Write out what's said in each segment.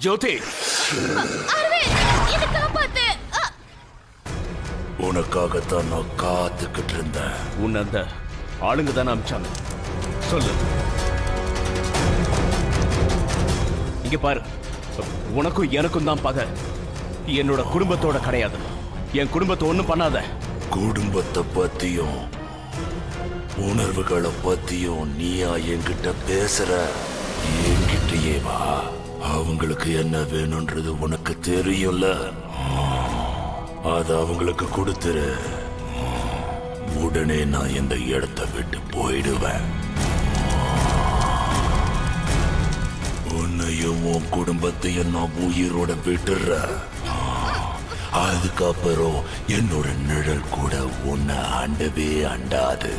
ஜோதி, உனக்காகத்தான் நான் காத்துக்கிட்டு இருந்தேன். உன்னை அந்த ஆளுங்க தானே அமிச்சாங்க. சொல்லு. இங்க பாரு, உனக்கும் எனக்கும் தான் பகை. என்னோட குடும்பத்தோட கிடையாது. என் குடும்பத்தை ஒண்ணும் பண்ணாத. குடும்பத்தை பத்தியும் உணர்வுகளை பத்தியும் நீயா என்கிட்ட பேசுற? என்கிட்டயே வா. அவங்களுக்கு என்ன வேணும்ன்றது உனக்கு தெரியும்ல. அது அவங்களுக்கு கொடுத்துரு. உடனே நான் இந்த இடத்தை விட்டு போயிடுவேன். உன்னையும் உன் குடும்பத்தையும் நான் உயிரோட விட்டுறேன். அதுக்கப்புறம் என்னோட நிழல் கூட உன்னை அண்டவே அண்டாது.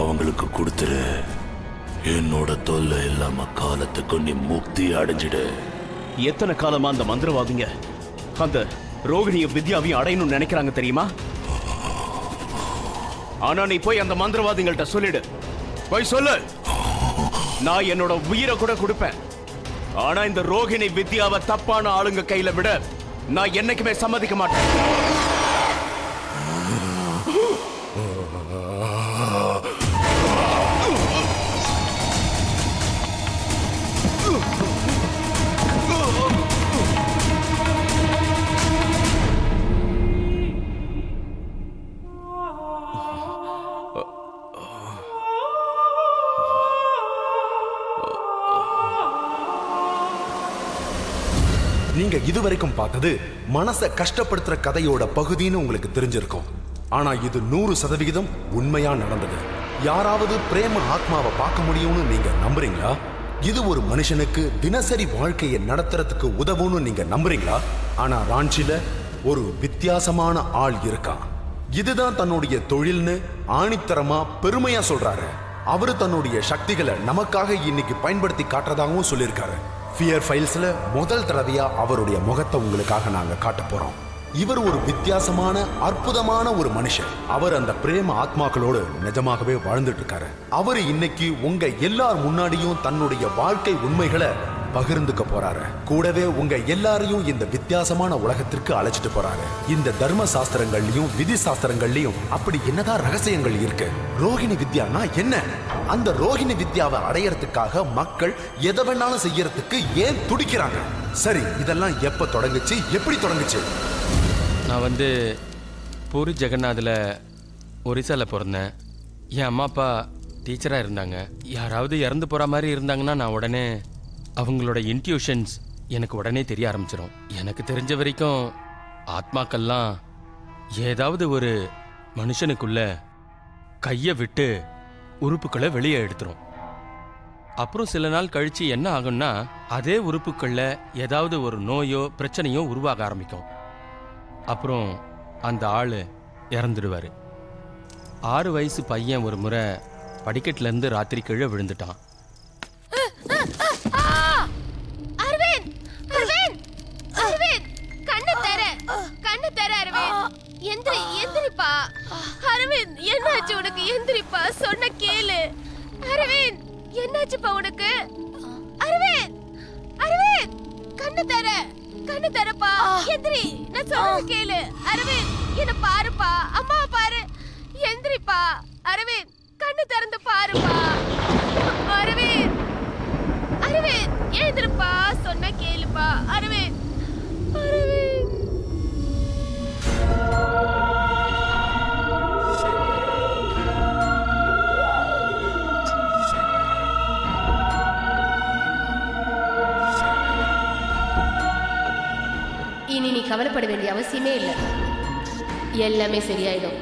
அவங்களுக்கு கொடுத்துரு. என்னோட தொல்லை இல்லாம காலத்துக்கு நீ முக்தி அடைஞ்சிடு. எத்தனை காலமா அந்த மந்திரவாதிங்க அந்த ரோகிணியும் வித்யாவையும் அடையணும்னு நினைக்கிறாங்க தெரியுமா? ஆனா நீ போய் அந்த மந்திரவாதிகள்ட்ட சொல்லிடு. போய் சொல்லு. நான் என்னோட உயிரை கூட கொடுப்பேன். ஆனா இந்த ரோகிணி வித்யாவை தப்பான ஆளுங்க கையில விட நான் என்னைக்குமே சம்மதிக்க மாட்டேன். நீங்க இதுவரைக்கும் பார்த்தது மனசை கஷ்டப்படுத்துற கதையோட பகுதின்னு உங்களுக்கு தெரிஞ்சிருக்கும். ஆனா இது 100% உண்மையா நடந்தது. யாராவது பிரேம ஆத்மாவை பார்க்க முடியும்னு நீங்க நம்புறீங்களா? இது ஒரு மனுஷனுக்கு தினசரி வாழ்க்கையை நடத்துறதுக்கு உதவும்னு நீங்க நம்புறீங்களா? ஆனா ராஞ்சில ஒரு வித்தியாசமான ஆள் இருக்கான். இதுதான் தன்னுடைய தொழில்னு ஆணித்தரமா பெருமையா சொல்றாரு. அவரு தன்னுடைய சக்திகளை நமக்காக இன்னைக்கு பயன்படுத்தி காட்டுறதாகவும் சொல்லியிருக்காரு. ஃபியர் ஃபைல்ஸ்ல முதல் தடவையா அவருடைய முகத்தை உங்களுக்காக நாங்க காட்ட போறோம். இவர் ஒரு வித்தியாசமான அற்புதமான ஒரு மனுஷன். அவர் அந்த பிரேம ஆத்மாக்களோடு நிஜமாகவே வாழ்ந்துட்டு இருக்காரு. அவர் இன்னைக்கு உங்க எல்லார் முன்னாடியும் தன்னுடைய வாழ்க்கை உண்மைகளை பகிர்ந்துக்க போறாரு. கூடவே உங்க எல்லாரையும் இந்த வித்தியாசமான உலகத்திற்கு அழைச்சிட்டு போறாரு. இந்த தர்ம சாஸ்திரங்கள்லயும் விதி சாஸ்திரங்கள்லயும் அப்படி என்னதான் ரகசியங்கள் இருக்கு? ரோகிணி வித்யானா என்ன? அந்த ரோகிணி வித்யாவை அடையறதுக்காக மக்கள் எதை வேணாலும் செய்யறதுக்கு ஏன் துடிக்கிறாங்க? சரி, இதெல்லாம் எப்ப தொடங்குச்சு, எப்படி தொடங்குச்சு? நான் பூரி ஜெகநாதில் ஒரிசால பிறந்தேன். என் அம்மா அப்பா டீச்சராக இருந்தாங்க. யாராவது இறந்து போகிற மாதிரி இருந்தாங்கன்னா நான் உடனே அவங்களோட இன்ட்யூஷன்ஸ் எனக்கு உடனே தெரிய ஆரம்பிச்சிடும். எனக்கு தெரிஞ்ச வரைக்கும் ஆத்மாக்கள்லாம் ஏதாவது ஒரு மனுஷனுக்குள்ள கையை விட்டு உறுப்புக்களை வெளியே எடுத்துரும். அப்புறம் சில நாள் கழிச்சு என்ன ஆகும்னா அதே உறுப்புக்கள்ல ஏதாவது ஒரு நோயோ பிரச்சனையோ உருவாக ஆரம்பிக்கும். அப்புறம் அந்த ஆள் இறந்துடுவார். 6 வயசு பையன் ஒரு முறை படிக்கட்டுல இருந்து ராத்திரி கீழே விழுந்துட்டான். என்னாச்சு உனக்கு? எந்திரிப்பா, சொன்ன கேளு. அரவிந்த், என்னாச்சுப்பா உனக்கு? அரவிந்த், அரவிந்த், கண்ணு தரப்பா. எந்திரி, நான் சொல்றது கேளு. அரவிந்த், என்ன பாருப்பா, அம்மாவை பாரு. எந்திரிப்பா அரவிந்த், கண்ணு திறந்து பாருப்பா. அரவிந்த், அரவிந்த், எழுந்திருப்பா, சொன்ன கேளுப்பா. அரவிந்த், அரவிந்த். இனி நீ கவலைப்பட வேண்டிய அவசியமே இல்லை. எல்லாமே சரியாயிடும்.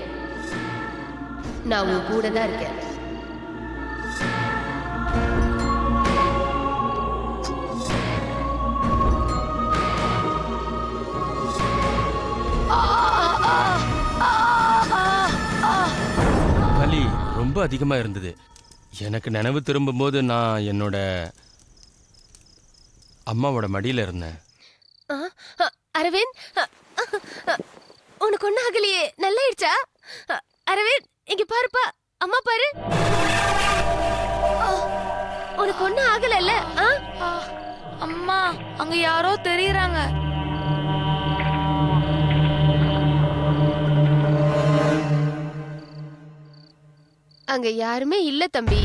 நான் உன் கூட தான் இருக்கேன். வலி ரொம்ப அதிகமா இருந்தது. எனக்கு நினைவு திரும்பும் போது நான் என்னோட அம்மாவோட மடியில இருந்தேன். அரவிந்த், உனக்கு ஒன்னும் ஆகலையே? நல்லாயிடுச்சா? அரவிந்த், இங்க பாருப்பா, அம்மா பாரு. உனக்கு ஒன்னும் ஆகல? அம்மா, அங்க யாரோ தெரியுறாங்க. அங்க யாருமே இல்ல தம்பி.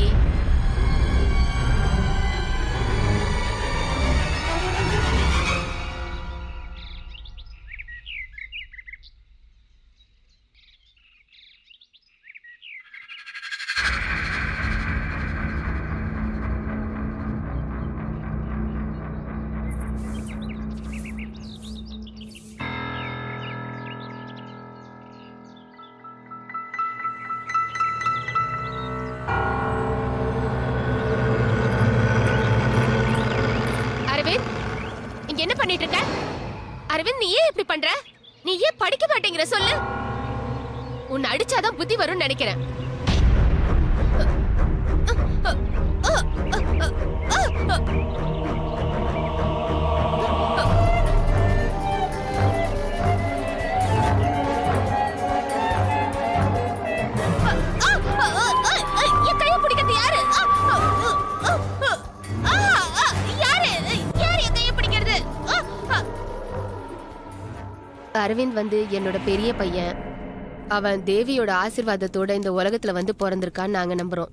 என்ன பண்ணிட்டு இருக்க அரவிந்த்? நீ ஏன் இப்படி பண்ற? நீ ஏன் படிக்க மாட்டேங்கிற சொல்லு. உன்னை அடிச்சாதான் புத்தி வரும்னு நினைக்கிறேன். என் கையை பிடிக்கிறது யாரு? அரவிந்த் வந்து என்னோட பெரிய பையன். அவன் தேவியோட ஆசீர்வாதத்தோட இந்த உலகத்துல வந்து பிறந்திருக்கான்னு நாங்க நம்புறோம்.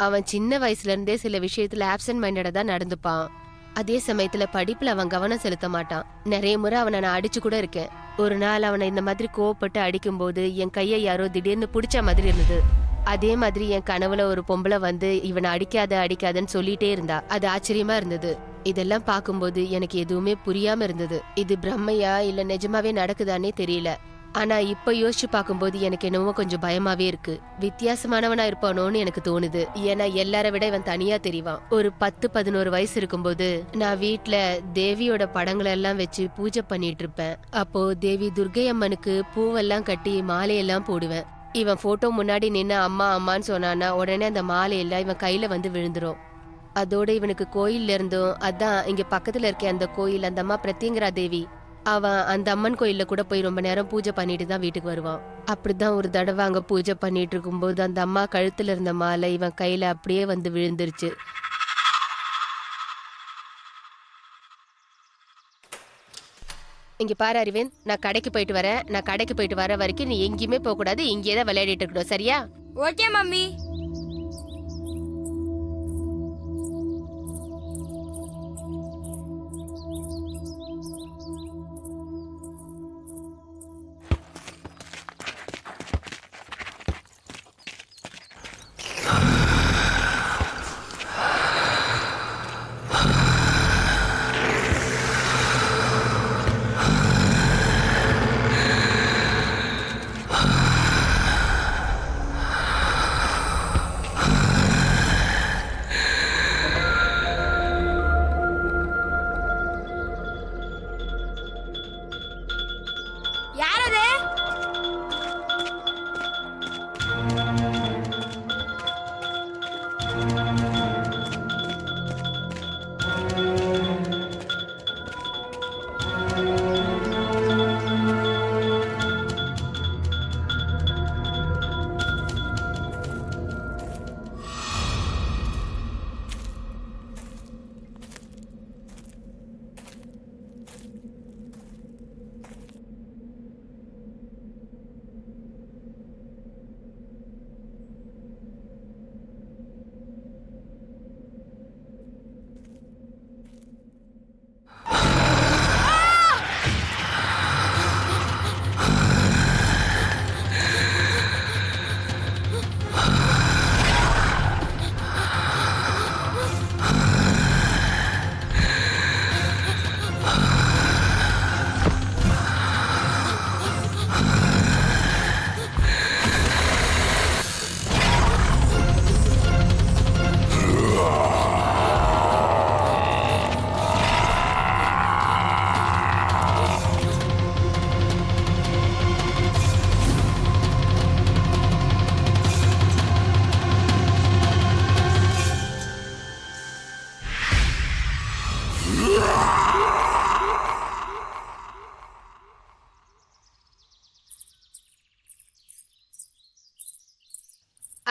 அவன் சின்ன வயசுல இருந்தே சில விஷயத்துல ஆப்சென்ட் மைண்டடா தான் நடந்துப்பான். அதே சமயத்துல படிப்புல அவன் கவனம் செலுத்த மாட்டான். நிறைய முறை அவனை நான் அடிச்சு கூட இருக்கேன். ஒரு நாள் அவனை இந்த மாதிரி கோவப்பட்டு அடிக்கும் போது என் கையை யாரோ திடீர்னு பிடிச்ச மாதிரி இருந்தது. அதே மாதிரி என் கனவுல ஒரு பொம்பளை வந்து இவனை அடிக்காதன்னு சொல்லிட்டே இருந்தா. அது ஆச்சரியமா இருந்தது. இதெல்லாம் பார்க்கும்போது எனக்கு எதுவுமே புரியாம இருந்தது. இது பிரம்மையா இல்ல நிஜமாவே நடக்குதானே தெரியல. ஆனா இப்ப யோசிச்சு பார்க்கும்போது எனக்கு என்னவோ கொஞ்சம் பயமாவே இருக்கு. வித்தியாசமானவனா இருப்பானோன்னு எனக்கு தோணுது. ஏன்னா எல்லார விட இவன் தனியா தெரிவான். ஒரு 10-11 வயசு இருக்கும்போது நான் வீட்டுல தேவியோட படங்களை எல்லாம் வச்சு பூஜை பண்ணிட்டு இருப்பேன். அப்போ தேவி துர்கை அம்மனுக்கு பூவெல்லாம் கட்டி மாலையெல்லாம் போடுவேன். இவன் போட்டோ முன்னாடி நின்று அம்மா அம்மான்னு சொன்னானா உடனே அந்த மாலையெல்லாம் இவன் கையில வந்து விழுந்துரும். அதோட இவனுக்கு கோயில்ல இருந்தும், அதான் இங்க பக்கத்துல இருக்க அந்த கோயில், அந்த அம்மா பிரத்யங்கரா தேவி, அவன் அந்த அம்மன் கோயில்ல கூட போய் ரொம்ப நேரம் பூஜை பண்ணிட்டு தான் வீட்டுக்கு வருவான். அப்படிதான் ஒரு தடவை அங்க பூஜை பண்ணிட்டு இருக்கும்போது அந்த அம்மா கழுத்துல இருந்த மாலை இவன் கையில அப்படியே வந்து விழுந்துருச்சு. இங்க பாரு அரவிந்த், நான் கடைக்கு போயிட்டு வரேன். நான் கடைக்கு போயிட்டு வர வரைக்கும் நீ எங்கேயுமே போக கூடாது. இங்கேயே தான் விளையாடிட்டு இருக்கணும், சரியா? Okay mummy.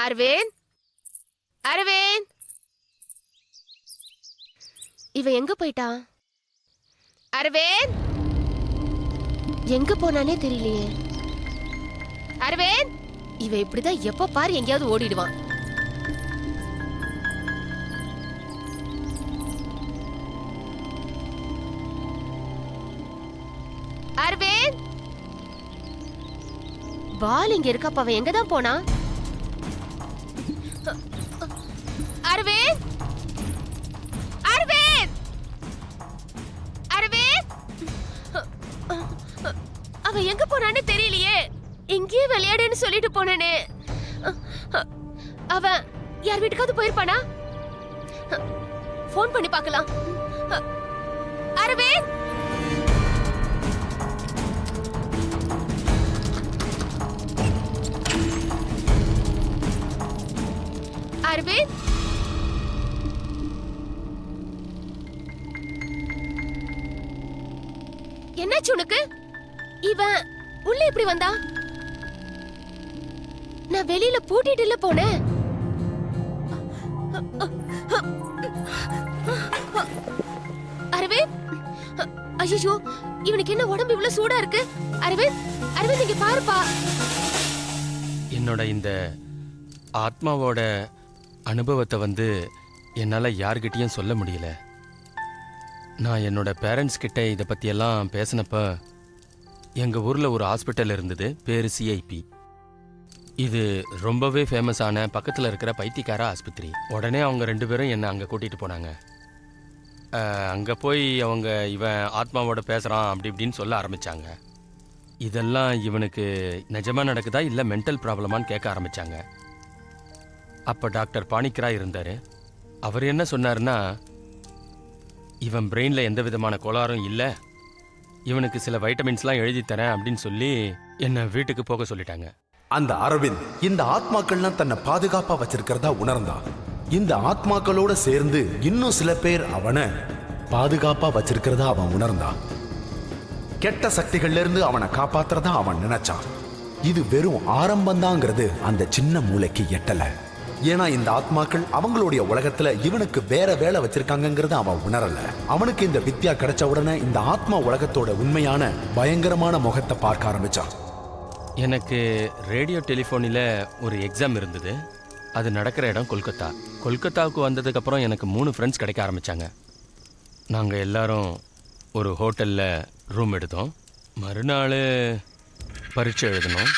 அரவிந்த், அரவிந்த், இவ எங்க போயிட்டா? அரவிந்த் எங்க போனானே தெரியலையே. அரவிந்த் இவ இப்படிதான் எப்ப பாரு எங்கேயாவது ஓடிடுவான். அரவிந்த் பால் இங்க இருக்கப்ப அவன் எங்கதான் போனா? அரவிந்த் அரவிந்த் அரவிந்த் அவன் எங்க போனான்னு தெரியலையே. எங்கேயே விளையாடுன்னு சொல்லிட்டு போனானே. அவன் யார் வீட்டுக்காவது போயிருப்பானா? போன் பண்ணி பார்க்கலாம். அரவிந்த் அரவிந்த் என்னாச்சு உனக்கு? இவன் உள்ள எப்படி வந்தா? நான் வெளியில பூட்டிட்டு போனேன். அரவிந்த் ஐயோ இவனுக்கு என்ன உடம்பு இவ்வளவு சூடா இருக்கு? அரவிந்த் அரவிந்த் இங்க பாருப்பா. என்னோட இந்த ஆத்மாவோட அனுபவத்தை வந்து என்னால் யார்கிட்டயும் சொல்ல முடியல. நான் என்னோட பேரண்ட்ஸ் கிட்ட இதை பற்றியெல்லாம் பேசினப்ப எங்கள் ஊரில் ஒரு ஹாஸ்பிட்டல் இருந்தது, பேர் சிஐபி. இது ரொம்பவே ஃபேமஸான பக்கத்தில் இருக்கிற பைத்தியக்கார ஆஸ்பத்திரி. உடனே அவங்க 2 பேரும் என்னை அங்கே கூட்டிகிட்டு போனாங்க. அங்கே போய் அவங்க இவன் ஆத்மாவோட பேசுகிறான் அப்படி இப்படின்னு சொல்ல ஆரம்பித்தாங்க. இதெல்லாம் இவனுக்கு நிஜமாக நடக்குதா இல்லை மென்டல் ப்ராப்ளமான்னு கேட்க ஆரம்பித்தாங்க. அப்போ டாக்டர் பாணிக்கரா இருந்தார். அவர் என்ன சொன்னார்னா, இவன் பிரெயினில் எந்த விதமான கோளாறும் இல்லை, இவனுக்கு சில வைட்டமின்ஸ்லாம் எழுதி தரேன் அப்படின்னு சொல்லி என்னை வீட்டுக்கு போக சொல்லிட்டாங்க. அந்த அரவிந்த் இந்த ஆத்மாக்கள்லாம் தன்னை பாதுகாப்பா வச்சிருக்கிறதா உணர்ந்தான். இந்த ஆத்மாக்களோட சேர்ந்து இன்னும் சில பேர் அவனை பாதுகாப்பா வச்சிருக்கிறதா அவன் உணர்ந்தான். கெட்ட சக்திகள்ல இருந்து அவனை காப்பாத்துறதா அவன் நினைச்சான். இது வெறும் ஆரம்பம்தாங்கிறது அந்த சின்ன மூளைக்கு எட்டல. ஏன்னா இந்த ஆத்மாக்கள் அவங்களுடைய உலகத்துல இவனுக்கு வேற வேலை வச்சிருக்காங்கிறத அவன் உணரல. அவனுக்கு இந்த வித்யா கிடைச்ச உடனே இந்த ஆத்மா உலகத்தோட உண்மையான பயங்கரமான முகத்தை பார்க்க ஆரம்பிச்சான். எனக்கு ரேடியோ டெலிஃபோனில் ஒரு எக்ஸாம் இருந்தது. அது நடக்கிற இடம் கொல்கத்தா. கொல்கத்தாவுக்கு வந்ததுக்கப்புறம் எனக்கு 3 ஃப்ரெண்ட்ஸ் கிடைக்க ஆரம்பித்தாங்க. நாங்கள் எல்லாரும் ஒரு ஹோட்டலில் ரூம் எடுத்தோம். மறுநாள் பரீட்சை எழுதணும்.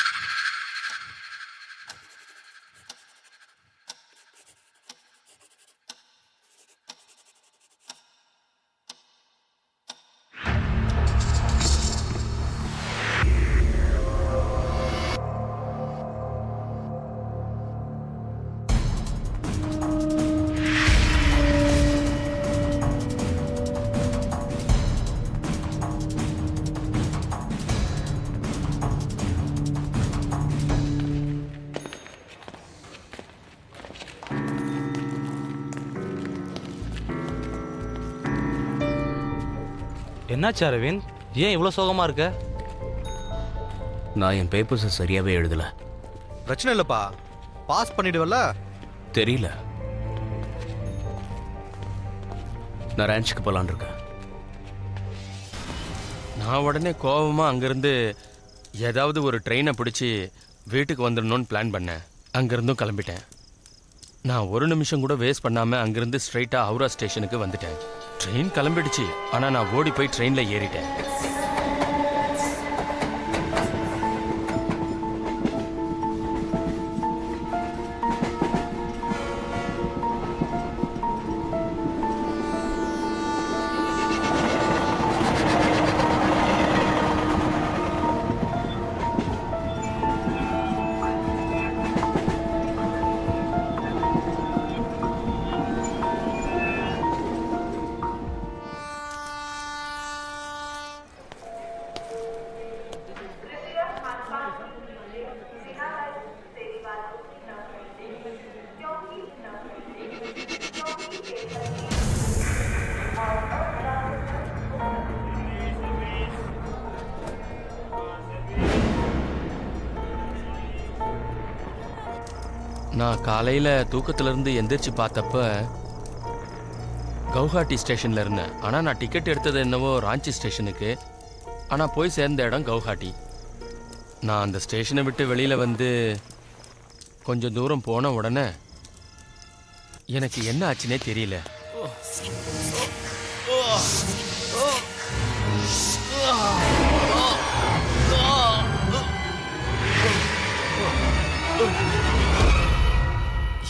என்னாச்சு அரவிந்த், ஏன் இவ்வளோ சோகமா இருக்க? நான் என் பேப்பர்ஸை சரியாவே எழுதல. பிரச்சனை இல்லப்பா, பாஸ் பண்ணிடுவல்ல. தெரியல, நான் ரேஞ்சுக்கு போலான் இருக்கேன். நான் உடனே கோபமாக அங்கேருந்து ஏதாவது ஒரு ட்ரெயினை பிடிச்சி வீட்டுக்கு வந்துடணும்னு பிளான் பண்ணேன். அங்கேருந்தும் கிளம்பிட்டேன். நான் ஒரு நிமிஷம் கூட வேஸ்ட் பண்ணாமல் அங்கேருந்து ஸ்ட்ரைட்டாக ஹவுரா ஸ்டேஷனுக்கு வந்துட்டேன். ட்ரெயின் கிளம்பிடுச்சு, ஆனால் நான் ஓடி போய் ட்ரெயினில் ஏறிட்டேன். நான் காலையில் தூக்கத்திலிருந்து எந்திரிச்சு பார்த்தப்ப கவுஹாட்டி ஸ்டேஷன்ல இருந்தேன். ஆனால் நான் டிக்கெட் எடுத்தது என்னவோ ராஞ்சி ஸ்டேஷனுக்கு. ஆனால் போய் சேர்ந்த இடம் கவுஹாட்டி. நான் அந்த ஸ்டேஷனை விட்டு வெளியில் வந்து கொஞ்சம் தூரம் போன உடனே எனக்கு என்ன ஆச்சுன்னே தெரியல.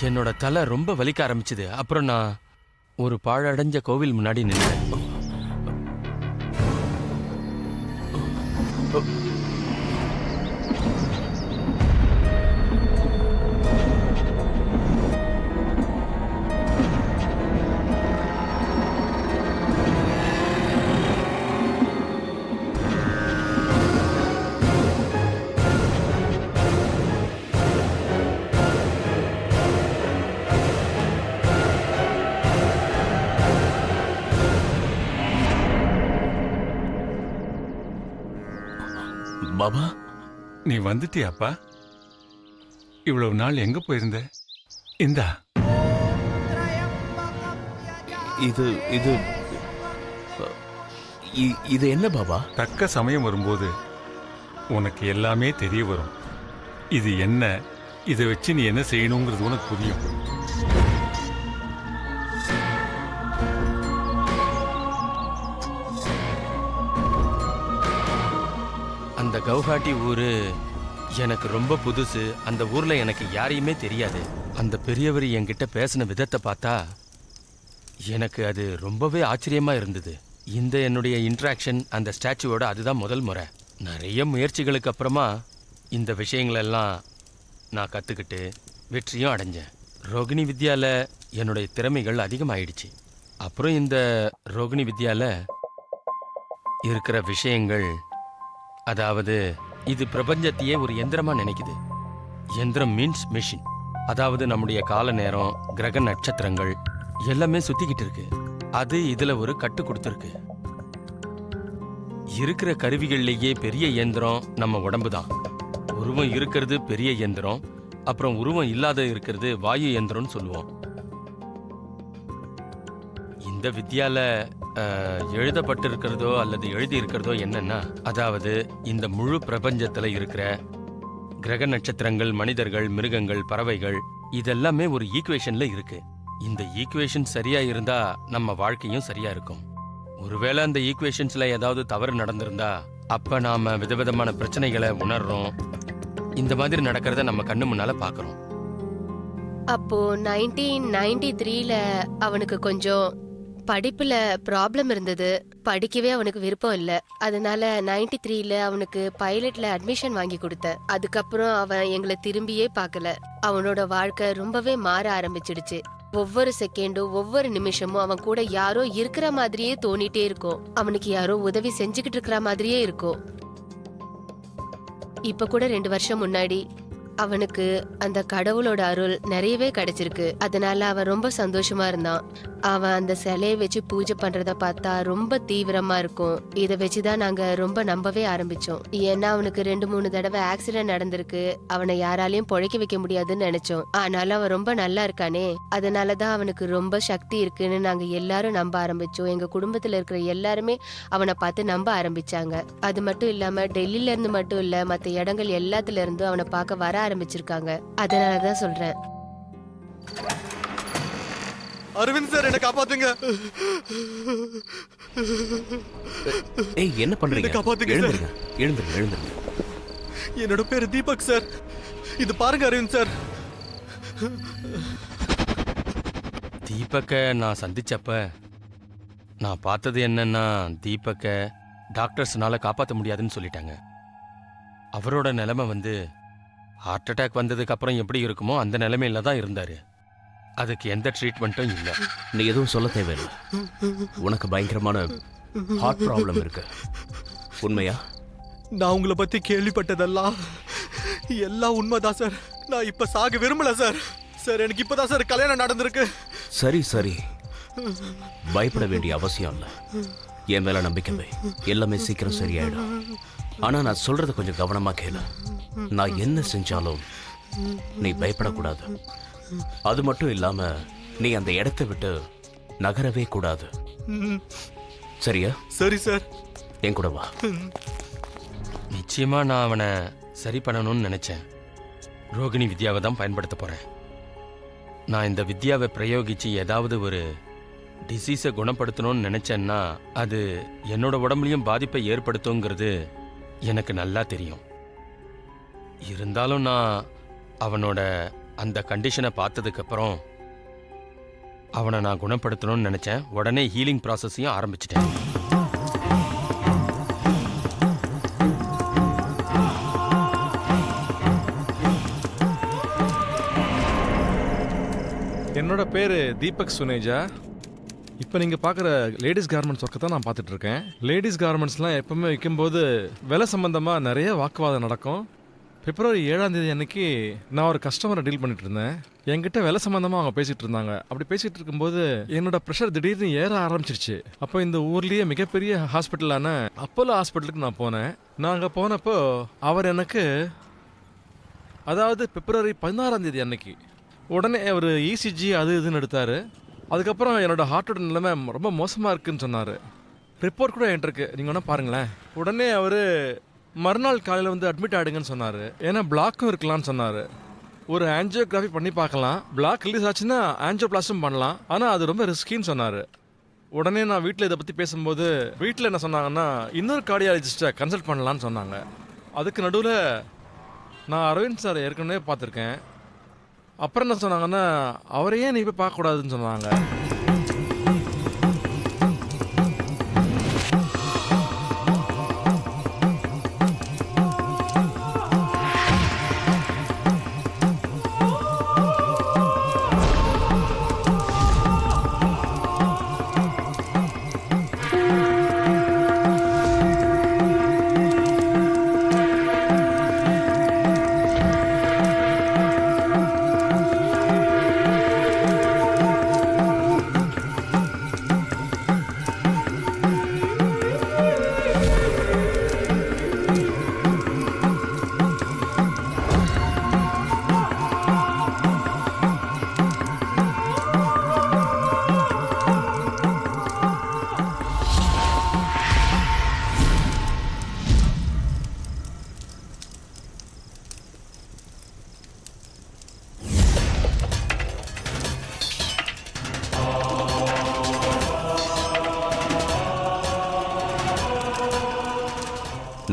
என்னோட தலை ரொம்ப வலிக்க ஆரம்பிச்சது. அப்புறம் நான் ஒரு பாழடைஞ்ச கோவில் முன்னாடி நின்றேன். பாபா, நீ வந்துட்டியாப்பா? இவ்வளவு நாள் எங்க போயிருந்த? இந்தா. இது இது இது என்ன பாபா? தக்க சமயம் வரும்போது உனக்கு எல்லாமே தெரிய வரும். இது என்ன, இதை வச்சு நீ என்ன செய்யணுங்கிறது உனக்கு புரியும். அந்த கவுஹாட்டி ஊரு எனக்கு ரொம்ப புதுசு. அந்த ஊர்ல எனக்கு யாரையுமே தெரியாது. அந்த பெரியவர் என்கிட்ட பேசின விதத்தை பார்த்தா எனக்கு அது ரொம்பவே ஆச்சரியமா இருந்தது. இந்த என்னுடைய இன்ட்ராக்ஷன் அந்த ஸ்டாச்சுவோட அதுதான் முதல் முறை. நிறைய முயற்சிகளுக்கு அப்புறமா இந்த விஷயங்களெல்லாம் நான் கற்றுக்கிட்டு வெற்றியும் அடைஞ்சேன். ரோகிணி வித்யால என்னுடைய திறமைகள் அதிகமாயிடுச்சு. அப்புறம் இந்த ரோகிணி வித்யால இருக்கிற விஷயங்கள், அதாவது இது பிரபஞ்சத்தையே ஒரு எந்திரமா நினைக்குது. எந்திரம் மீன்ஸ் மிஷின். அதாவது நம்முடைய கால நேரம், கிரக நட்சத்திரங்கள் எல்லாமே சுத்திக்கிட்டு இருக்கு. அது இதுல ஒரு கட்டு கொடுத்துருக்கு. இருக்கிற கருவிகள்லேயே பெரிய இயந்திரம் நம்ம உடம்பு தான். உருவம் இருக்கிறது பெரிய இயந்திரம், அப்புறம் உருவம் இல்லாத இருக்கிறது வாயு இயந்திரம்னு சொல்லுவோம். இந்த வித்யால எழுதப்பட்டிருக்கிறதோ அல்லது எழுதி இருக்கிறதோ என்னன்னா, அதாவது இந்த முழு பிரபஞ்சத்துல இருக்கிற கிரக நட்சத்திரங்கள், மனிதர்கள், மிருகங்கள், பறவைகள் இதெல்லாமே ஒரு ஈக்குவேஷன்ல இருக்கு. இந்த ஈக்குவேஷன் சரியா இருந்தா நம்ம வாழ்க்கையும் சரியா இருக்கும். ஒருவேளை அந்த ஈக்குவேஷன்ஸ்ல ஏதாவது தவறு நடந்திருந்தா அப்ப நாம விதவிதமான பிரச்சனைகளை உணர்றோம். இந்த மாதிரி நடக்கிறத நம்ம கண்ணு முன்னால பாக்குறோம். அப்போ 1993ல அவனுக்கு கொஞ்சம் படிப்புல ப்ராப்ளம் இருந்தது. படிக்கவே அவனுக்கு விருப்பம் இல்ல. அதனால 93ல அவனுக்கு பைலட்ல அட்மிஷன் வாங்கி கொடுத்தேன். அதுக்கப்புறம் அவன் எங்களை திரும்பியே பார்க்கல. அவனோட வாழ்க்கை ரொம்பவே மாற ஆரம்பிச்சிடுச்சு. ஒவ்வொரு செகண்டும், ஒவ்வொரு நிமிஷமும் அவன் கூட யாரோ இருக்கிற மாதிரியே தோணிட்டே இருக்கும். அவனுக்கு யாரோ உதவி செஞ்சுக்கிட்டு இருக்கிற மாதிரியே இருக்கும். இப்ப கூட 2 வருஷம் முன்னாடி அவனுக்கு அந்த கடவுளோட அருள் நிறையவே கிடைச்சிருக்கு. அதனால அவன் ரொம்ப சந்தோஷமா இருந்தான். அவன் அந்த சிலையை வச்சு பூஜை பண்றத பார்த்தா ரொம்ப தீவிரமா இருக்கும். இதை வச்சுதான் நாங்க ரொம்ப நம்பவே ஆரம்பிச்சோம். ஏன்னா அவனுக்கு 2-3 தடவை ஆக்சிடென்ட் நடந்திருக்கு. அவனை யாராலையும் பொழைக்க வைக்க முடியாதுன்னு நினைச்சோம். ஆனாலும் அவன் ரொம்ப நல்லா இருக்கானே, அதனாலதான் அவனுக்கு ரொம்ப சக்தி இருக்குன்னு நாங்க எல்லாரும் நம்ப ஆரம்பிச்சோம். எங்க குடும்பத்துல இருக்கிற எல்லாருமே அவனை பார்த்து நம்ப ஆரம்பிச்சாங்க. அது மட்டும் இல்லாம டெல்லியில இருந்து மட்டும் இல்ல, மத்த இடங்கள் எல்லாத்துல இருந்து அவனை பார்க்க வர ஆரம்பிச்சிருக்காங்க. அதனாலதான் சொல்றேன். அரவிந்த் சார், என்ன காப்பாத்துங்க. ஏய், என்ன பண்றீங்க? காப்பாத்துங்க சார். எழுந்துருங்க. என்னோட பேரு தீபக் சார். இது பாருங்க அரவிந்த் சார். தீபக்கை நான் சந்திச்சப்ப நான் பார்த்தது என்னன்னா, தீபக்கை டாக்டர்ஸ்னால காப்பாற்ற முடியாதுன்னு சொல்லிட்டாங்க. அவரோட நிலைமை வந்து ஹார்ட் அட்டாக் வந்ததுக்கு அப்புறம் எப்படி இருக்குமோ அந்த நிலைமையில தான் இருந்தாரு. அதுக்கு எந்த ட்ரீட்மெண்ட்டும் இல்லை. நீ எதுவும் சொல்ல தேவையில்லை. உனக்கு பயங்கரமான ஹார்ட் ப்ராப்ளம் இருக்கு. உண்மையா? நான் உங்களை பத்தி கேள்விப்பட்டதெல்லாம் எல்லாம் உண்மைதான் சார். நான் இப்ப சாக விரும்பல சார். சார், எனக்கு இப்பதான் சார் கல்யாணம் நடந்திருக்கு. சரி, பயப்பட வேண்டிய அவசியம் இல்லை. என் மேல நம்பிக்கை வை. எல்லாமே சீக்கிரம் சரியாயிடும். ஆனா நான் சொல்றத கொஞ்சம் கவனமா கேளு. நான் என்ன செஞ்சாலும் நீ பயப்படக்கூடாது. அது மட்டும் இல்லாம நீ அந்த இடத்தை விட்டு நகரவே கூடாது. சரியா? சரி சார். என் கூட வா. நிச்சயமா நான் அவனை சரி பண்ணணும்னு நினைச்சேன். ரோகிணி வித்யாவை தான் பயன்படுத்த போறேன். நான் இந்த வித்யாவை பிரயோகிச்சு ஏதாவது ஒரு டிசீஸை குணப்படுத்தணும்னு நினைச்சேன்னா அது என்னோட உடம்புலையும் பாதிப்பை ஏற்படுத்துங்கிறது எனக்கு நல்லா தெரியும். இருந்தாலும் நான் அவனோட அந்த கண்டிஷனை பார்த்ததுக்கு அப்புறம் அவனை நான் குணப்படுத்தணும்னு நினைச்சேன். உடனே ஹீலிங் ப்ராசஸையும் ஆரம்பிச்சிட்டேன். என்னோட பேர் தீபக் சுனேஜா. இப்போ நீங்கள் பார்க்குற லேடிஸ் கார்மெண்ட்ஸ் ஒர்க்கை தான் நான் பார்த்துட்டு இருக்கேன். லேடிஸ் கார்மெண்ட்ஸ்லாம் எப்பவுமே விற்கும்போது விலை சம்மந்தமாக நிறைய வாக்குவாதம் நடக்கும். பிப்ரவரி 7ஆம் தேதி அன்னைக்கு நான் ஒரு கஸ்டமரை டீல் பண்ணிட்டு இருந்தேன். என்கிட்ட விலை சம்மந்தமாக அவங்க பேசிகிட்டு இருந்தாங்க. அப்படி பேசிகிட்டு இருக்கும்போது என்னோட ப்ரெஷர் திடீர்னு ஏற ஆரம்பிச்சிருச்சு. அப்போ இந்த ஊர்லேயே மிகப்பெரிய ஹாஸ்பிட்டலான அப்போலோ ஹாஸ்பிட்டலுக்கு நான் போனேன். நான் அங்கே போனப்போ அவர் எனக்கு, அதாவது பிப்ரவரி 16ஆம் தேதி அன்னைக்கு, உடனே அவர் இசிஜி அது இதுன்னு எடுத்தார். அதுக்கப்புறம் என்னோட ஹார்ட்டோட நிலைமை ரொம்ப மோசமாக இருக்குன்னு சொன்னார். ரிப்போர்ட் கூட என்கிட்ட இருக்கு, நீங்கள் வேணால் பாருங்களேன். உடனே அவர் மறுநாள் காலையில் வந்து அட்மிட் ஆகிடுங்கன்னு சொன்னார். ஏன்னா பிளாக்கும் இருக்கலாம்னு சொன்னார். ஒரு ஆஞ்சியோகிராஃபி பண்ணி பார்க்கலாம், பிளாக் ரிலீஸ் ஆச்சுன்னா ஆஞ்சியோபிளாஸ்டும் பண்ணலாம், ஆனால் அது ரொம்ப ரிஸ்கின்னு சொன்னார். உடனே நான் வீட்டில் இதை பற்றி பேசும்போது வீட்டில் என்ன சொன்னாங்கன்னா இன்னொரு கார்டியாலஜிஸ்ட்டை கன்சல்ட் பண்ணலான்னு சொன்னாங்க. அதுக்கு நடுவில் நான் அரவிந்த் சார் ஏற்கனவே பார்த்துருக்கேன். அப்புறம் என்ன சொன்னாங்கன்னா அவரையே நீ போய் பார்க்கக்கூடாதுன்னு சொன்னாங்க.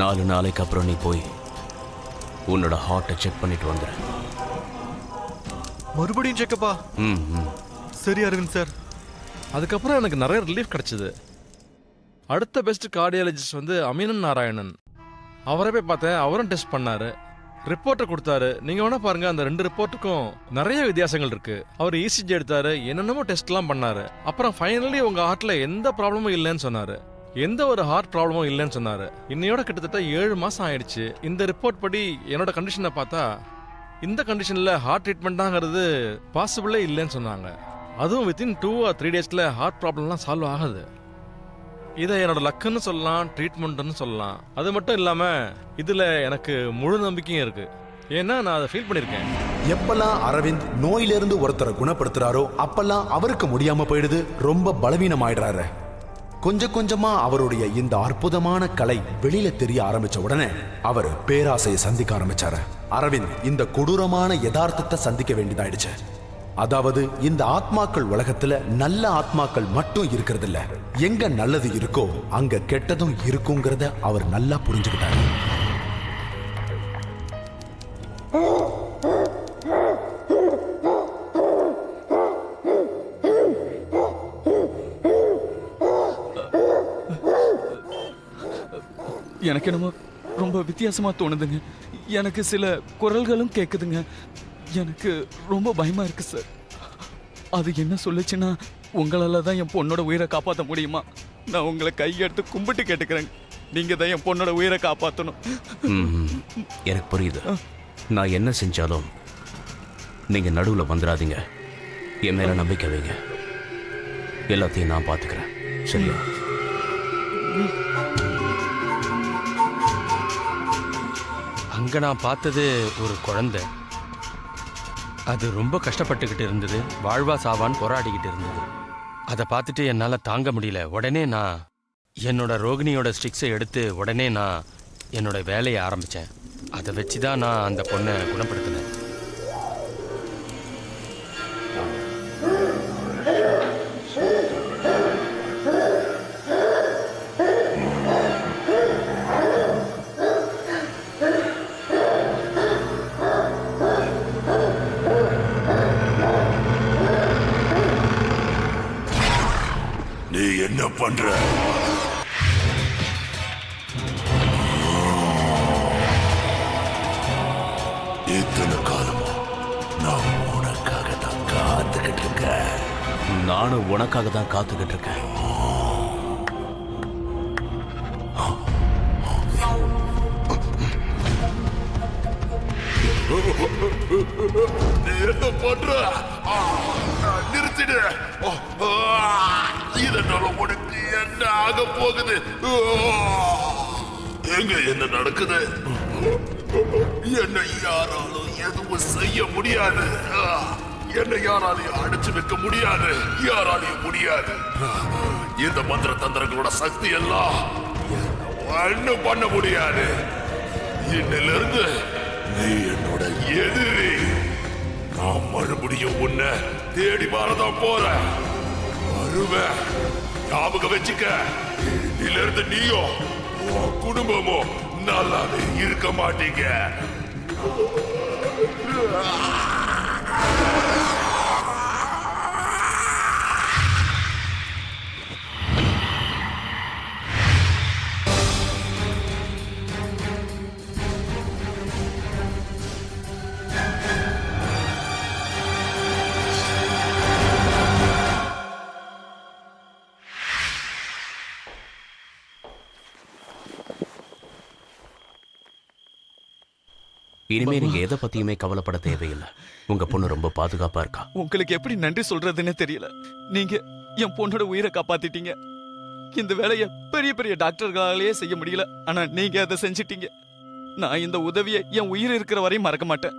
நாலு நாளைக்கு அப்புறம் நீ போய் உன்னோட ஹார்ட்டை செக் பண்ணிட்டு வந்துரு. மறுபடியும் செக்கப்பா? சரி அரவிந்த் சார். அதுக்கப்புறம் எனக்கு நிறைய ரிலீஃப் கிடைச்சிது. அடுத்த பெஸ்ட் கார்டியாலஜிஸ்ட் வந்து அமீனன் நாராயணன். அவரை போய் பார்த்தேன். அவரும் டெஸ்ட் பண்ணாரு, ரிப்போர்ட்டை கொடுத்தாரு. நீங்க வேணா பாருங்க, அந்த 2 ரிப்போர்ட்டுக்கும் நிறைய வித்தியாசங்கள் இருக்கு. அவர் இசிஜி எடுத்தாரு, என்னென்னமோ டெஸ்ட்லாம் பண்ணாரு. அப்புறம் ஃபைனலி உங்க ஹார்ட்ல எந்த ப்ராப்ளமும் இல்லைன்னு சொன்னாரு. எந்த ஒரு ஹார்ட் ப்ராப்ளமும் இல்லைன்னு சொன்னாரு. இன்னையோட கிட்டத்தட்ட 7 மாசம் ஆயிடுச்சு. இந்த ரிப்போர்ட் படி என்னோட கண்டிஷனை பார்த்தா இந்த கண்டிஷன்ல ஹார்ட் ட்ரீட்மெண்ட்டாங்கிறது பாசிபிளே இல்லைன்னு சொன்னாங்க. அதுவும் வித்தின் 2 or 3 டேஸ்ல ஹார்ட் ப்ராப்ளம்லாம் சால்வ் ஆகுது. இதை என்னோட லக்குன்னு சொல்லலாம், ட்ரீட்மெண்ட்னு சொல்லலாம். அது மட்டும் இல்லாம இதுல எனக்கு முழு நம்பிக்கையும் இருக்கு. ஏன்னா நான் அதை ஃபீல் பண்ணிருக்கேன். எப்பெல்லாம் அரவிந்த் நோயிலிருந்து ஒருத்தரை குணப்படுத்துறாரோ அப்பெல்லாம் அவருக்கு முடியாம போயிடுது, ரொம்ப பலவீனமாயிடுறாரு. கொஞ்சம் கொஞ்சமா அவருடைய இந்த அற்புதமான கலை வெளியில தெரிய ஆரம்பிச்ச உடனே அவர் பேராசையை சந்திக்க ஆரம்பிச்சாரு. அரவிந்த் இந்த கொடூரமான யதார்த்தத்தை சந்திக்க வேண்டியதாயிடுச்சு. அதாவது இந்த ஆத்மாக்கள் உலகத்துல நல்ல ஆத்மாக்கள் மட்டும் இருக்கிறது இல்ல, எங்க நல்லது இருக்கோ அங்க கெட்டதும் இருக்குங்கிறத அவர் நல்லா புரிஞ்சுக்கிட்டாரு. எனக்கு என்னமோ ரொம்ப வித்தியாசமா தோணுதுங்க. எனக்கு சில குரல்களும் கேட்குதுங்க. எனக்கு ரொம்ப பயமா இருக்கு சார். அது என்ன சொல்லுச்சுன்னா, உங்களால தான் என் பொண்ணோட உயிரை காப்பாற்ற முடியுமா? நான் உங்களை கையெடுத்து கும்பிட்டு கேட்டுக்கிறேங்க. நீங்க தான் என் பொண்ணோட உயிரை காப்பாற்றணும். எனக்கு புரியுது. நான் என்ன செஞ்சாலும் நீங்க நடுவில் வந்துடாதீங்க. என் மேல நம்பிக்கை வைங்க. எல்லாத்தையும் நான் பார்த்துக்கிறேன். சரியா? அங்க நான் பார்த்தது ஒரு குழந்தை. அது ரொம்ப கஷ்டப்பட்டுக்கிட்டு இருந்தது. வாழ்வா சாவான்னு போராடிக்கிட்டு இருந்தது. அதை பார்த்துட்டு என்னால் தாங்க முடியல. உடனே நான் என்னோட ரோகிணியோட ஸ்டிக்ஸை எடுத்து உடனே நான் என்னோட வேலையை ஆரம்பித்தேன். அதை வச்சு தான் நான் அந்த பொண்ணை குணப்படுத்தினேன். நீ என்ன பண்ற? இத்தனை காலமா நான் உனக்காக தான் காத்துக்கிட்டு இருக்கேன். நானும் உனக்காக தான் காத்துக்கிட்டு இருக்கேன். நீ என்ன பண்ற? நிறுத்திடு. இதனால உனக்கு என்ன ஆக போகுது? எங்க என்ன நடக்குது? என்னை யாராலும் எதுவும் செய்ய முடியாது. என்னை யாராலையும் அடைச்சு வைக்க முடியாது. யாராலையும் முடியாது. இந்த மந்திர தந்திரங்களோட சக்தி எல்லாம் ஒண்ணும் பண்ண முடியாது. இன்னிலிருந்து நீ என்னோட எதிரி. நான் மறுபடியும் உன்னை தேடி வரதான் போறேன். வருவேன். ஞாபகம் வச்சுக்க. இதிலிருந்து நீயும் உன் குடும்பமும் நல்லாவே இருக்க மாட்டீங்க. இனிமே நீங்க எதை பத்தியுமே கவலைப்பட தேவையில்லை. உங்க பொண்ணு ரொம்ப பாதுகாப்பா இருக்கா. உங்களுக்கு எப்படி நன்றி சொல்றதுன்னு தெரியல. நீங்க என் பொண்ணோட உயிரை காப்பாத்திட்டீங்க. இந்த வேலையை பெரிய பெரிய டாக்டர்களாலேயே செய்ய முடியல. ஆனா நீங்க அதை செஞ்சிட்டீங்க. நான் இந்த உதவியை என் உயிர் இருக்கிற வரையும் மறக்க மாட்டேன்.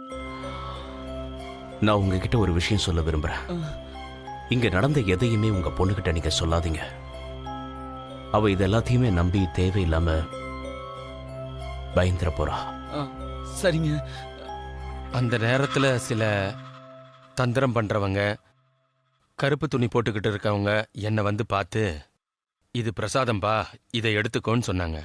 நான் உங்ககிட்ட ஒரு விஷயம் சொல்ல விரும்புறேன். இங்க நடந்த எதையுமே உங்க பொண்ணுகிட்ட நீங்க சொல்லாதீங்க. அவ இது எல்லாத்தையுமே நம்பி தேவையில்லாம பயந்துற போறா. சரிங்க. அந்த நேரத்தில் சில தந்திரம் பண்ணுறவங்க, கருப்பு துணி போட்டுக்கிட்டு இருக்கவங்க என்னை வந்து பார்த்து, இது பிரசாதம்பா, இதை எடுத்துக்கோன்னு சொன்னாங்க.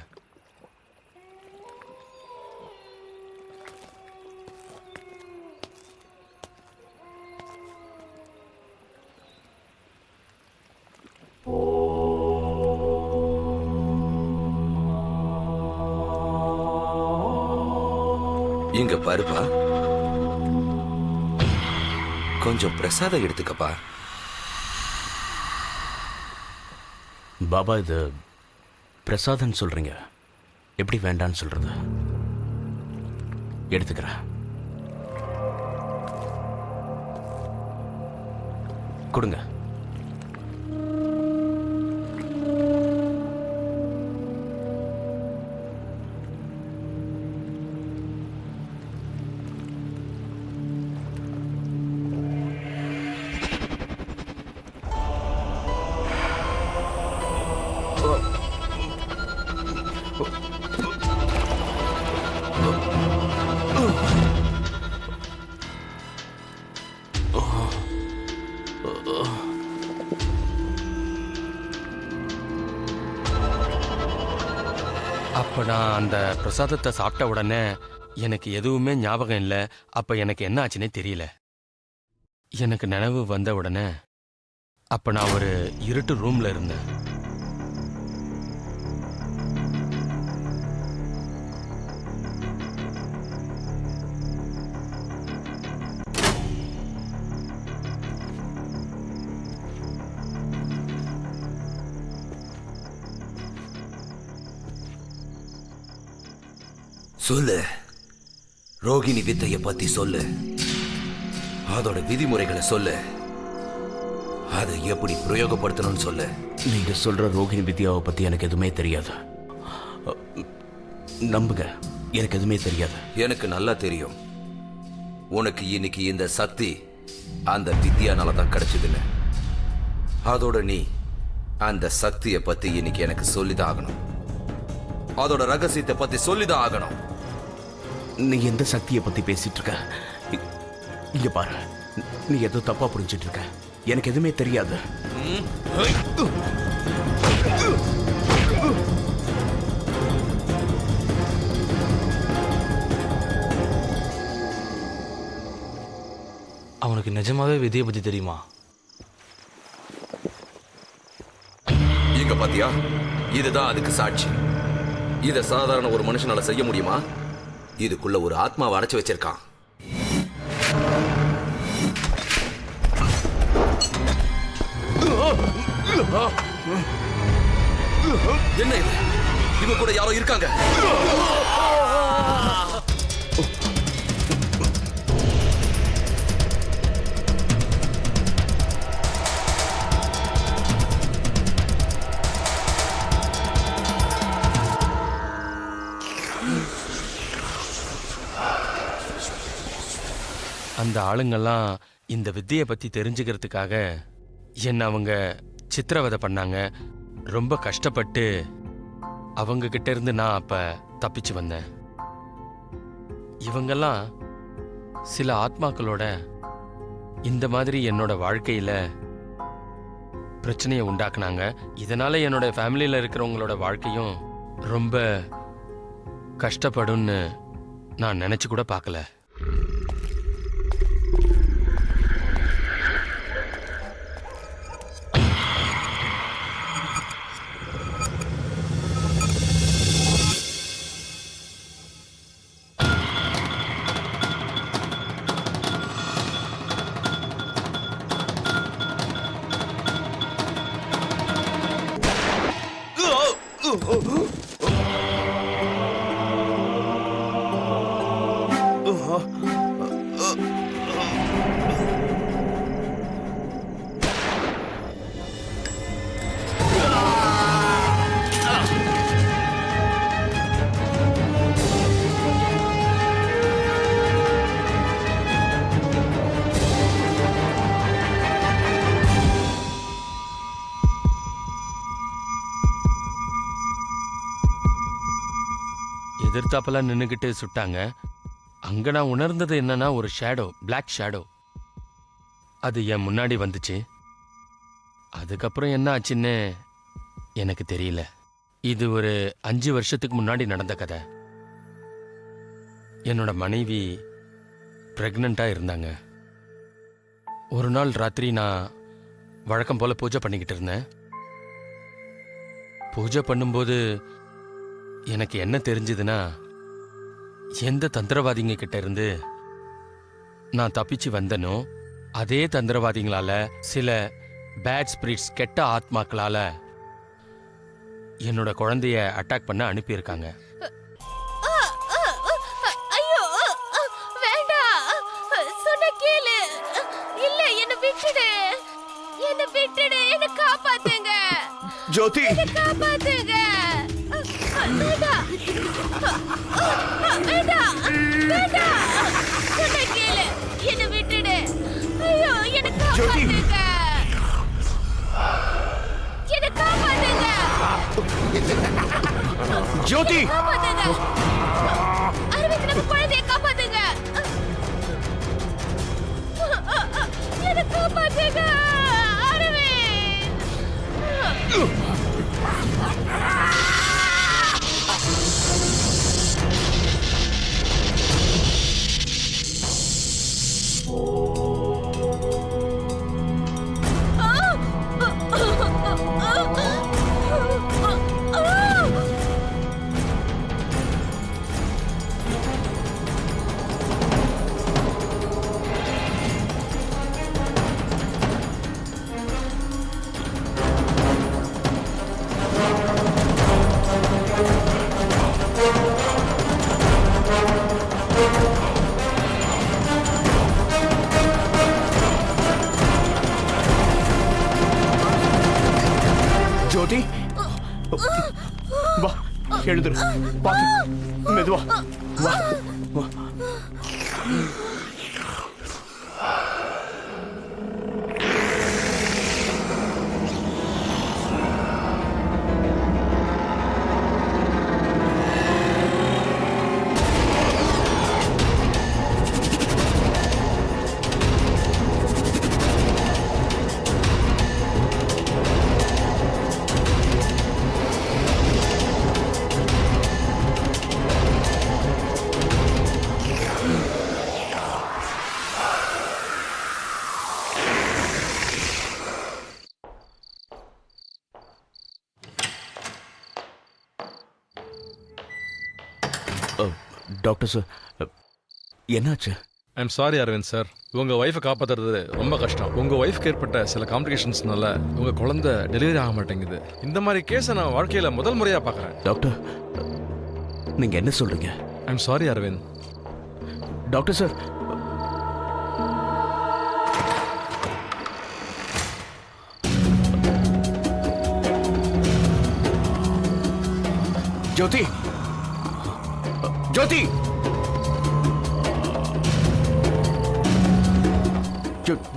இங்க பாருப்பா, கொஞ்சம் பிரசாதம் எடுத்துக்கப்பா. பாபா, இது பிரசாதம் சொல்றீங்க, எப்படி வேண்டான்னு சொல்றது? எடுத்துக்கிறேன். கொடுங்க. அப்போ நான் அந்த பிரசாதத்தை சாப்பிட்ட உடனே எனக்கு எதுவுமே ஞாபகம் இல்லை. அப்போ எனக்கு என்ன ஆச்சுன்னே தெரியல. எனக்கு நினைவு வந்த உடனே அப்போ நான் ஒரு இருட்டு ரூமில் இருந்தேன். சொல்லு, ரோகிணி வித்தைய பத்தி சொல்லு. அதோட விதிமுறைகளை சொல்லு. அதை எப்படி பிரயோகப்படுத்தணும்னு சொல்லு. நீங்க சொல்ற ரோகிணி வித்யாவை பத்தி எனக்கு எதுவுமே தெரியாது. நம்புங்க, எனக்கு எதுவுமே தெரியாது. எனக்கு நல்லா தெரியும். உனக்கு இன்னைக்கு இந்த சக்தி அந்த வித்யானால தான் கிடைச்சதுன்னு. அதோட நீ அந்த சக்தியை பத்தி இன்னைக்கு எனக்கு சொல்லிதான் ஆகணும். அதோட ரகசியத்தை பத்தி சொல்லிதான் ஆகணும். நீ எந்த சக்தியை பத்தி பேசிட்டு இருக்க? இங்க பாரு, நீ ஏதோ தப்பா புரிஞ்சிட்டு இருக்க. எனக்கு எதுவுமே தெரியாது. அவனுக்கு நிஜமாவே விதியை பத்தி தெரியுமா? இங்க பாத்தியா, இதுதான் அதுக்கு சாட்சி. இத சாதாரண ஒரு மனுஷனால செய்ய முடியுமா? இதுக்குள்ள ஒரு ஆத்மாவை அடைச்சு வச்சிருக்கான். என்ன இது? இவ கூட யாரோ இருக்காங்க. அந்த ஆளுங்கெல்லாம் இந்த வித்தையை பத்தி தெரிஞ்சுக்கிறதுக்காக என்ன அவங்க சித்திரவதை பண்ணாங்க. ரொம்ப கஷ்டப்பட்டு அவங்க கிட்ட இருந்து நான் அப்ப தப்பிச்சு வந்தேன். இவங்கெல்லாம் சில ஆத்மாக்களோட இந்த மாதிரி என்னோட வாழ்க்கையில பிரச்சனையை உண்டாக்குனாங்க. இதனால என்னோட ஃபேமிலியில இருக்கிறவங்களோட வாழ்க்கையும் ரொம்ப கஷ்டப்படும்னு நான் நினைச்சு கூட பார்க்கல. எதிர்த்தாப்பெல்லாம் நின்னுக்கிட்டு சுட்டாங்க. அங்க நான் உணர்ந்தது என்னன்னா, ஒரு ஷேடோ, பிளாக் ஷேடோ, அது என் முன்னாடி வந்துச்சு. அதுக்கப்புறம் என்ன ஆச்சுன்னு எனக்கு தெரியல. இது ஒரு 5 வருஷத்துக்கு முன்னாடி நடந்த கதை. என்னோட மனைவி பிரெக்னண்டா இருந்தாங்க. ஒரு நாள் ராத்திரி நான் வழக்கம் போல பூஜை பண்ணிக்கிட்டு இருந்தேன். பூஜை பண்ணும்போது எனக்கு என்ன தெரிஞ்சதுன்னா, எந்த தந்திரவாதிங்க கிட்ட இருந்து நான் தப்பிச்சு வந்தனோ அதே தந்திரவாதிகளால, சில பேட் ஸ்பிரிட்ஸ், கெட்ட ஆத்மாக்களால என்னோட குழந்தைய அட்டாக் பண்ண அனுப்பியிருக்காங்க. ஐயோ வேண்டாம், சொன்ன கேளு. இல்ல, என்ன விட்டுடு, என்ன விட்டுடு, என்ன காப்பாத்துங்க ஜோதி, என்ன காப்பாத்துங்க. வேண்டாம் வேண்டாம் வேண்டாம், சொன்ன கேளு, என்ன விட்டுடு. ஐயோ, என்ன காப்பாத்துங்க, என்ன காப்பாத்துங்க ஜோதி, காப்பாத்துங்க. அரவிந்த், நம்ம குழந்தைய காப்பாத்துங்க. என்ன காப்பாத்துங்க அரவிந்த். ஜோதி, வா, எழுந்துரு. பாத்து, மெதுவா வா, வா. டாக்டர் சார், என்னாச்சு? I'm sorry Aravind sir. உங்கள் ஒய்ஃபை காப்பாற்றுறது ரொம்ப கஷ்டம். உங்கள் ஒய்ஃப்க்கு ஏற்பட்ட சில காம்ப்ளிகேஷன்ஸ்னால உங்கள் குழந்தை டெலிவரி ஆக மாட்டேங்குது. இந்த மாதிரி கேஸை நான் வாழ்க்கையில் முதல் முறையாக பார்க்குறேன். டாக்டர், நீங்க என்ன சொல்றீங்க? I'm sorry Aravind. Doctor sir, Jothi, Jothi,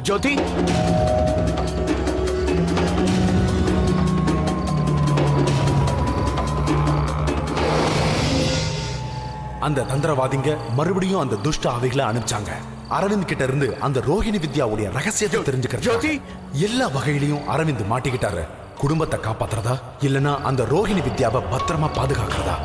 Jothi, அந்த தந்திரவாதிங்க மறுபடியும் அந்த துஷ்ட ஆவிகளை அனுப்பிச்சாங்க. அரவிந்த் கிட்ட இருந்து அந்த ரோகிணி வித்யாவுடைய ரகசியத்தை தெரிஞ்சுக்கிறது. எல்லா வகையிலையும் அரவிந்த் மாட்டிக்கிட்டாரு. குடும்பத்தை காப்பாத்துறதா இல்லனா அந்த ரோகிணி வித்யாவை பத்திரமா பாதுகாக்கிறதா?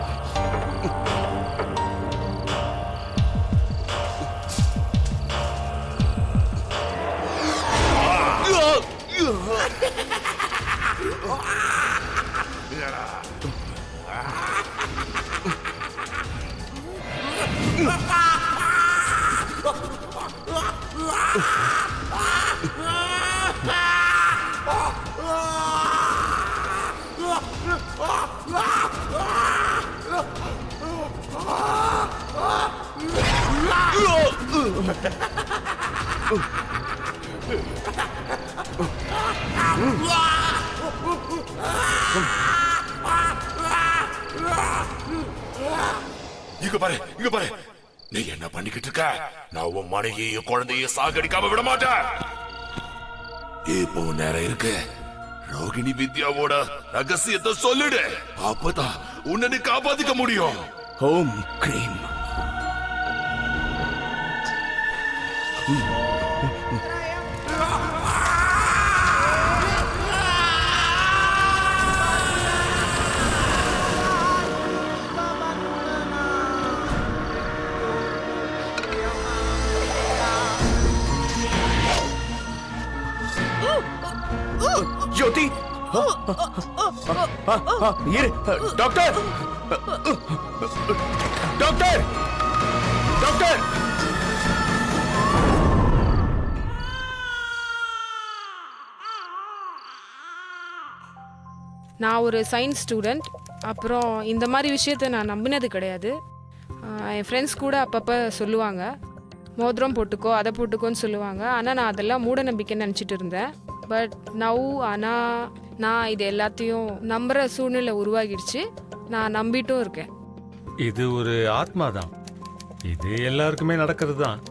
இங்க பாரு, இங்க பாரு. நீ என்ன பண்ணிக்கிட்டு இருக்க? நான் உன் மனைவியையும் குழந்தைய சாகடிக்காம விட மாட்டேன். இப்போ நேரம் இருக்கு. ரோகிணி வித்யாவோட ரகசியத்தை சொல்லிடு. அப்பதான் உன்னை காப்பாத்திக்க முடியும். ஓம் கிரீம். ஜோதி, இரு. Doctor, doctor, doctor. நான் ஒரு சயின்ஸ் ஸ்டூடெண்ட். அப்புறம் இந்த மாதிரி விஷயத்த நான் நம்பினது கிடையாது. என் ஃப்ரெண்ட்ஸ் கூட அப்பப்போ சொல்லுவாங்க, மோதிரம் போட்டுக்கோ, அதை போட்டுக்கோன்னு சொல்லுவாங்க. ஆனால் நான் அதெல்லாம் மூட நம்பிக்கைன்னு நினச்சிட்டு இருந்தேன். பட் ஆனால் நான் இது எல்லாத்தையும் நம்புகிற சூழ்நிலை உருவாகிடுச்சு. நான் நம்பிட்டும் இருக்கேன். இது ஒரு ஆத்மா தான். இது எல்லாருக்குமே நடக்கிறது தான்.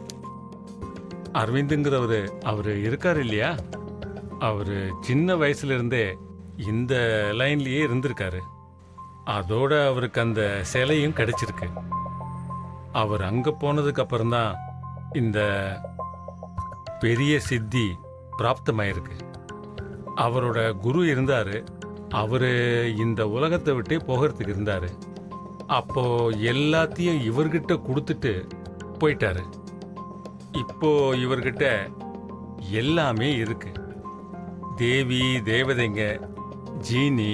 அரவிந்துங்கிறவரு அவரு இருக்காரு இல்லையா, அவரு சின்ன வயசுல இருந்தே இந்த லைன்லயே இருந்திருக்காரு. அதோட அவருக்கு அந்த சிலையும் கிடைச்சிருக்கு. அவர் அங்க போனதுக்கு அப்புறம்தான் இந்த பெரிய சித்தி பிராப்தமாயிருக்கு. அவரோட குரு இருந்தாரு. அவரு இந்த உலகத்தை விட்டே போகிறதுக்கு இருந்தாரு. அப்போ எல்லாத்தையும் இவர்கிட்ட கொடுத்துட்டு போயிட்டாரு. இப்போ இவர்கிட்ட எல்லாமே இருக்கு. தேவி, தேவதைங்க, ஜீனி,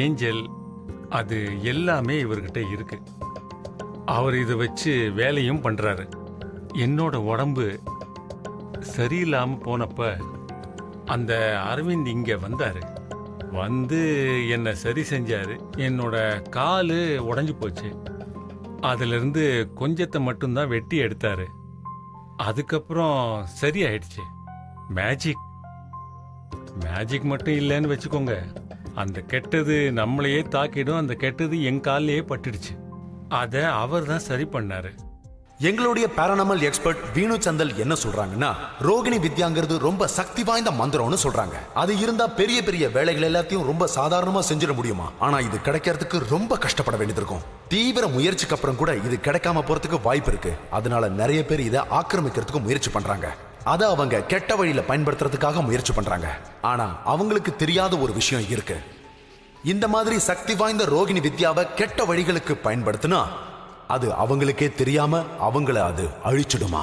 ஏஞ்சல், அது எல்லாமே இவர்கிட்ட இருக்கு. அவர் இதை வச்சு வேலையும் பண்றாரு. என்னோட உடம்பு சரியில்லாம போனப்ப அந்த அரவிந்த் இங்க வந்தாரு. வந்து என்னை சரி செஞ்சாரு. என்னோட காலு உடைஞ்சு போச்சு. அதுல இருந்து கொஞ்சத்தை மட்டும்தான் வெட்டி எடுத்தாரு. அதுக்கப்புறம் சரி ஆயிடுச்சு. மேஜிக் மேஜிக் மட்டும் இல்லைன்னு வச்சுக்கோங்க, அந்த கெட்டது நம்மளையே தாக்கிடும். அந்த கெட்டது என் காலிலேயே பட்டுடுச்சு. அதை அவர் தான் சரி பண்ணாரு. எங்களுடைய பாரானாமல் எக்ஸ்பர்ட் வீணு சந்தல் என்ன சொல்றாங்கன்னா, ரோகிணி வித்யாங்கிறது ரொம்ப சக்தி வாய்ந்த மந்திரம்னு சொல்றாங்க. அது இருந்தா பெரிய பெரிய வேலைகள் எல்லாத்தையும் ரொம்ப சாதாரணமா செஞ்சிட முடியுமா? ஆனா இது கிடைக்கிறதுக்கு ரொம்ப கஷ்டப்பட வேண்டியது இருக்கும். தீவிர முயற்சிக்கு அப்புறம் கூட இது கிடைக்காம போறதுக்கு வாய்ப்பு இருக்கு. அதனால நிறைய பேர் இதை ஆக்கிரமிக்கிறதுக்கு முயற்சி பண்றாங்க. அதை அவங்க கெட்ட வழியில பயன்படுத்துறதுக்காக முயற்சி பண்றாங்க. ஆனா அவங்களுக்கு தெரியாத ஒரு விஷயம் இருக்கு. இந்த மாதிரி சக்தி வாய்ந்த ரோகிணி வித்யாவை கெட்ட வழிகளுக்கு பயன்படுத்தினா அது அவங்களுக்கே தெரியாம அவங்கள அது அழிச்சிடுமா?